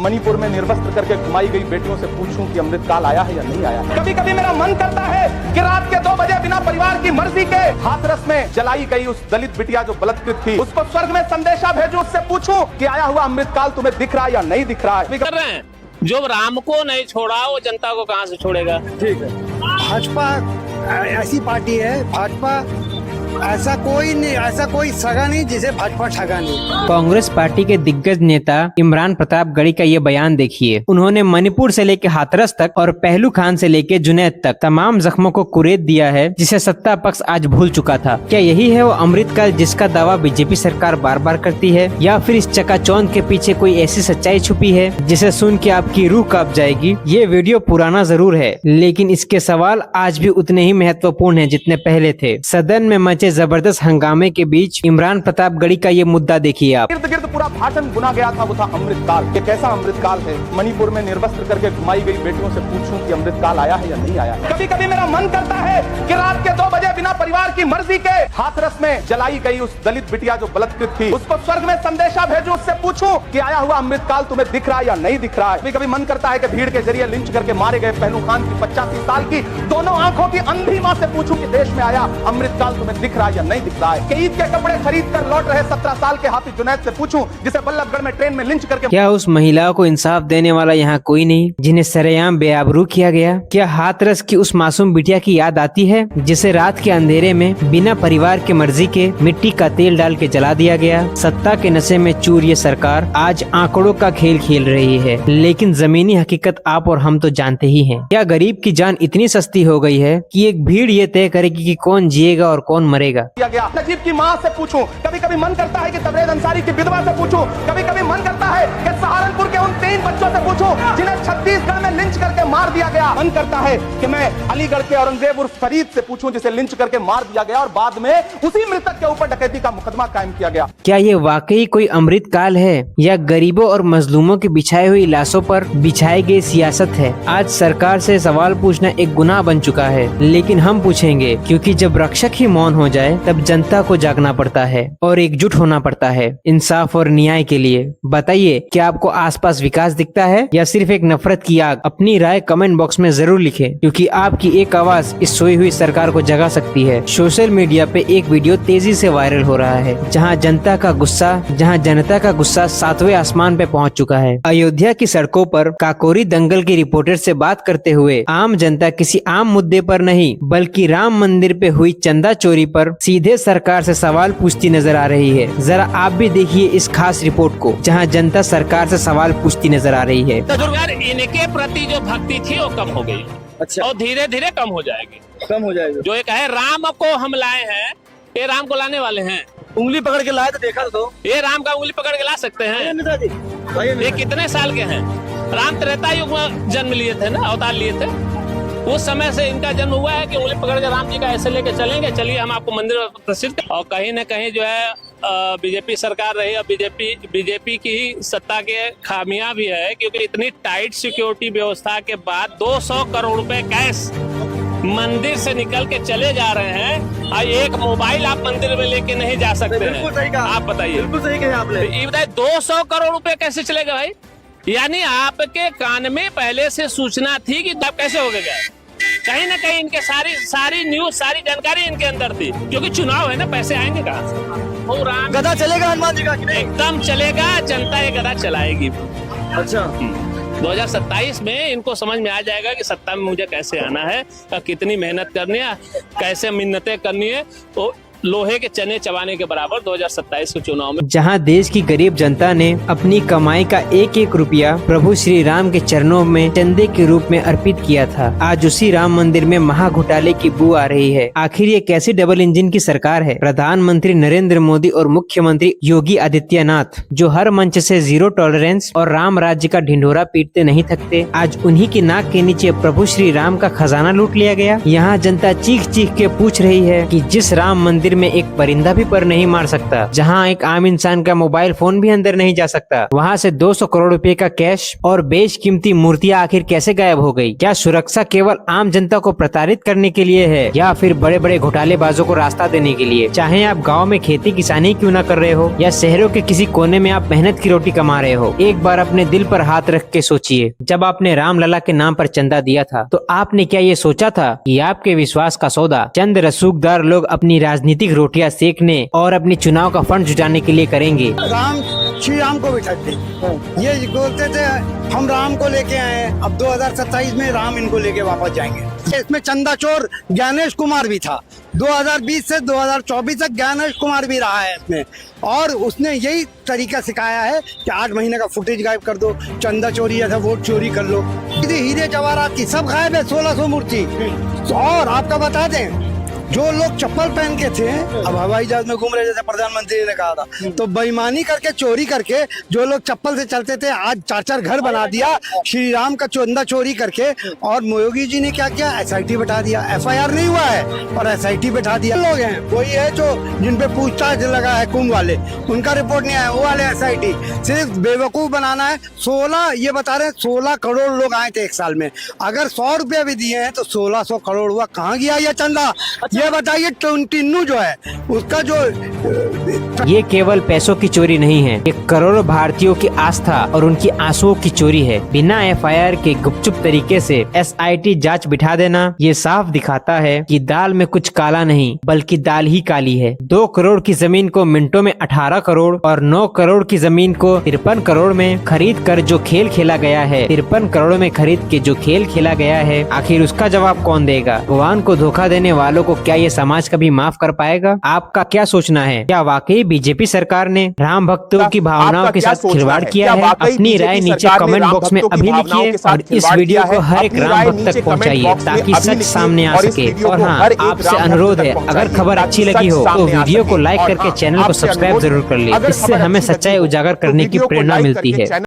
मणिपुर में निर्वस्त्र करके घुमाई गई बेटियों से पूछूं कि अमृतकाल आया है या नहीं आया। कभी कभी मेरा मन करता है कि रात के 2 बजे बिना परिवार की मर्जी के हाथरस में जलाई गई उस दलित बिटिया जो बलात्कृत थी, उसको स्वर्ग में संदेशा भेजूं, उससे पूछूं कि आया हुआ अमृतकाल तुम्हें दिख रहा है या नहीं दिख रहा है। कर रहे हैं जो राम को नहीं छोड़ा वो जनता को कहां से छोड़ेगा। ठीक है, भाजपा ऐसी पार्टी है, भाजपा ऐसा कोई सगा नहीं जिसे भाजपा ठगा नहीं। कांग्रेस पार्टी के दिग्गज नेता इमरान प्रतापगढ़ी का ये बयान देखिए। उन्होंने मणिपुर से लेकर हाथरस तक और पहलू खान से लेकर जुनैद तक तमाम जख्मों को कुरेद दिया है, जिसे सत्ता पक्ष आज भूल चुका था। क्या यही है वो अमृतकाल जिसका दावा बीजेपी सरकार बार बार करती है, या फिर इस चकाचौंध के पीछे कोई ऐसी सच्चाई छुपी है जिसे सुन के आपकी रूह कांप जाएगी। ये वीडियो पुराना जरूर है, लेकिन इसके सवाल आज भी उतने ही महत्वपूर्ण हैं जितने पहले थे। सदन में मचे जबरदस्त हंगामे के बीच इमरान प्रतापगढ़ी का ये मुद्दा देखिए आप। इर्द गिर्द पूरा भाषण बुना गया था, वो था अमृतकाल। ये कैसा अमृतकाल है? मणिपुर में निर्वस्त्र करके घुमाई गई बेटियों से पूछूं कि अमृतकाल आया है या नहीं आया। कभी कभी मेरा मन करता है कि रात के 2 बजे बिना परिवार की मर्जी के हाथरस में जलाई गई उस दलित बिटिया जो बलात्कृत थी, उसको स्वर्ग में संदेशा भेजूं, उससे पूछूं कि आया हुआ अमृतकाल तुम्हें दिख रहा है या नहीं दिख रहा है। कभी कभी मन करता है कि भीड़ के जरिए लिंच करके मारे गए पहलू खान की 85 साल की दोनों आंखों की अंधी मां से पूछूं कि देश में आया अमृतकाल तुम्हें दिख रहा है या नहीं दिख रहा है। ईद के कपड़े खरीद कर लौट रहे 17 साल के हाफिज जुनैद से पूछूं जिसे बल्लभगढ़ में ट्रेन में लिंच करके। क्या उस महिला को इंसाफ देने वाला यहाँ कोई नहीं जिन्हें सरेआम बेआबरू किया गया? क्या हाथरस की उस मासूम बिटिया की याद आती है जिसे रात के अंधेरे में बिना परिवार के मर्जी के मिट्टी का तेल डाल के जला दिया गया? सत्ता के नशे में चूर ये सरकार आज आंकड़ों का खेल खेल रही है, लेकिन जमीनी हकीकत आप और हम तो जानते ही हैं। क्या गरीब की जान इतनी सस्ती हो गई है कि एक भीड़ ये तय करेगी कि कौन जिएगा और कौन मरेगा? नजीब की मां से पूछूं, कभी कभी मन करता है कि तबरेज अंसारी की विधवा से पूछूं, कभी कभी मन करता है कि सहारनपुर के उन 3 बच्चों से पूछूं जिन्हें छत्तीसगढ़ में लिंच करके मार दिया गया। मन करता है कि मैं अलीगढ़ के औरंगजेब उर्फ फरीद से पूछूं जिसे लिंच करके मार दिया गया और बाद में उसी मृतक के ऊपर डकैती का मुकदमा कायम किया गया। क्या ये वाकई कोई अमृतकाल है या गरीबों और मजलूमों की बिछाई हुई लाशों पर बिछाई गई सियासत है? आज सरकार से सवाल पूछना एक गुनाह बन चुका है, लेकिन हम पूछेंगे, क्योंकि जब रक्षक ही मौन हो जाए तब जनता को जागना पड़ता है और एकजुट होना पड़ता है इंसाफ और न्याय के लिए। बताइए, क्या आपको आसपास विकास दिखता है या सिर्फ एक नफरत की आग? अपनी राय कमेंट बॉक्स में जरूर लिखें, क्योंकि आपकी एक आवाज इस सोई हुई सरकार को जगा सकती है। सोशल मीडिया पे एक वीडियो तेजी से वायरल हो रहा है, जहां जनता का गुस्सा 7वें आसमान पे पहुंच चुका है। अयोध्या की सड़कों पर काकोरी दंगल की रिपोर्टर से बात करते हुए आम जनता किसी आम मुद्दे पर नहीं बल्कि राम मंदिर पे हुई चंदा चोरी पर सीधे सरकार से सवाल पूछती नजर आ रही है। जरा आप भी देखिए इस खास रिपोर्ट को, जहां जनता सरकार से सवाल पूछती नजर आ रही है। इनके प्रति जो भक्ति थी वो कम हो गई। अच्छा, और धीरे धीरे कम हो जाएगी। जो एक है राम को हम लाए हैं, ये राम को लाने वाले हैं। उंगली पकड़ के लाए तो देखा तो ये राम का उंगली पकड़ के ला सकते हैं? ये कितने साल के हैं? राम त्रेता युग में जन्म लिए थे ना, अवतार लिए थे। उस समय से इनका जन्म हुआ है कि उंगली पकड़ के राम जी का ऐसे लेके चलेंगे, चलिए हम आपको मंदिर में प्रसिद्ध। और कहीं न कहीं जो है बीजेपी सरकार रही और बीजेपी की ही सत्ता के खामियां भी है, क्योंकि इतनी टाइट सिक्योरिटी व्यवस्था के बाद 200 करोड़ रुपए कैश मंदिर से निकल के चले जा रहे हैं और एक मोबाइल आप मंदिर में लेके नहीं जा सकते हैं। आप बताइए, बिल्कुल सही कहा आपने। ये बताइए 200 करोड़ रुपए कैसे चलेगा भाई? यानी आपके कान में पहले से सूचना थी कि तब कैसे हो गया? कहीं ना कहीं इनके सारी न्यूज, सारी जानकारी इनके अंदर थी, क्योंकि चुनाव है ना, पैसे आएंगे कहाँ से? गधा चलेगा हनुमान जी का? एकदम चलेगा, जनता ये गधा चलाएगी। अच्छा, 2027 में इनको समझ में आ जाएगा कि सत्ता में मुझे कैसे आना है, कितनी मेहनत करनी है, कैसे मिन्नतें करनी है। तो लोहे के चने चबाने के बराबर 2027 के चुनाव में, जहां देश की गरीब जनता ने अपनी कमाई का एक एक रुपया प्रभु श्री राम के चरणों में चंदे के रूप में अर्पित किया था, आज उसी राम मंदिर में महा घोटाले की बू आ रही है। आखिर ये कैसी डबल इंजन की सरकार है? प्रधानमंत्री नरेंद्र मोदी और मुख्यमंत्री योगी आदित्यनाथ, जो हर मंच से जीरो टॉलरेंस और राम राज्य का ढिंढोरा पीटते नहीं थकते, आज उन्हीं की नाक के नीचे प्रभु श्री राम का खजाना लूट लिया गया। यहाँ जनता चीख चीख के पूछ रही है कि जिस राम मंदिर मंदिर में एक परिंदा भी पर नहीं मार सकता, जहाँ एक आम इंसान का मोबाइल फोन भी अंदर नहीं जा सकता, वहाँ से 200 करोड़ रुपए का कैश और बेशकीमती मूर्तियां आखिर कैसे गायब हो गई? क्या सुरक्षा केवल आम जनता को प्रताड़ित करने के लिए है या फिर बड़े बड़े घोटालेबाजों को रास्ता देने के लिए? चाहे आप गाँव में खेती किसानी क्यों न कर रहे हो या शहरों के किसी कोने में आप मेहनत की रोटी कमा रहे हो, एक बार अपने दिल पर हाथ रख के सोचिए, जब आपने रामलला के नाम पर चंदा दिया था तो आपने क्या ये सोचा था कि आपके विश्वास का सौदा चंद रसूखदार लोग अपनी राजनीतिक रोटियां सेकने और अपनी चुनाव का फंड जुटाने के लिए करेंगे? श्री राम को बिठाते, ये बोलते थे हम राम को लेके आए हैं, अब 2027 में राम इनको लेके वापस जाएंगे। इसमें चंदा चोर ज्ञानेश कुमार भी था, 2020 से 2024 तक ज्ञानेश कुमार भी रहा है इसमें, और उसने यही तरीका सिखाया है कि 8 महीने का फुटेज गायब कर दो, चंदा चोरी ऐसा वोट चोरी कर लो, हीरे जवाहरात की सब गायब है, 1600 मूर्ति। और आपका बता दें, जो लोग चप्पल पहन के थे अब हवाई जहाज में घूम रहे, जैसे प्रधानमंत्री ने कहा था, तो बेईमानी करके चोरी करके जो लोग चप्पल से चलते थे आज 4-4 घर बना दिया श्री राम का चंदा चोरी करके। और योगी जी ने क्या किया, SIT बैठा दिया, FIR नहीं हुआ है और SIT बैठा दिया। लोग हैं वही है जो जिन पे पूछताछ लगा है, कुंभ वाले, उनका रिपोर्ट नहीं आया, वो वाले SIT सिर्फ बेवकूफ बनाना है। 16 ये बता रहे हैं 16 करोड़ लोग आए थे एक साल में, अगर 100 रुपया भी दिए हैं तो 1600 करोड़ हुआ, कहाँ गया ये चंदा? ये बताइए। टिन्नू जो है उसका जो ये केवल पैसों की चोरी नहीं है, ये करोड़ों भारतीयों की आस्था और उनकी आंसुओं की चोरी है। बिना FIR के गुपचुप तरीके से SIT जांच बिठा देना ये साफ दिखाता है कि दाल में कुछ काला नहीं बल्कि दाल ही काली है। 2 करोड़ की जमीन को मिनटों में 18 करोड़ और 9 करोड़ की जमीन को 53 करोड़ में खरीद कर जो खेल खेला गया है, 53 करोड़ में खरीद के जो खेल खेला गया है, आखिर उसका जवाब कौन देगा? भगवान को धोखा देने वालों को क्या ये समाज कभी माफ कर पाएगा? आपका क्या सोचना है? क्या वाकई बीजेपी सरकार ने राम भक्तों की भावनाओं के साथ खिलवाड़ किया है? अपनी राय नीचे कमेंट बॉक्स में अभी लिखिए और इस वीडियो को हर एक राम भक्त तक पहुंचाइए ताकि सच सामने आ सके। और हाँ, आपसे अनुरोध है, अगर खबर अच्छी लगी हो तो वीडियो को लाइक करके चैनल को सब्सक्राइब जरूर कर ले, इससे हमें सच्चाई उजागर करने की प्रेरणा मिलती है।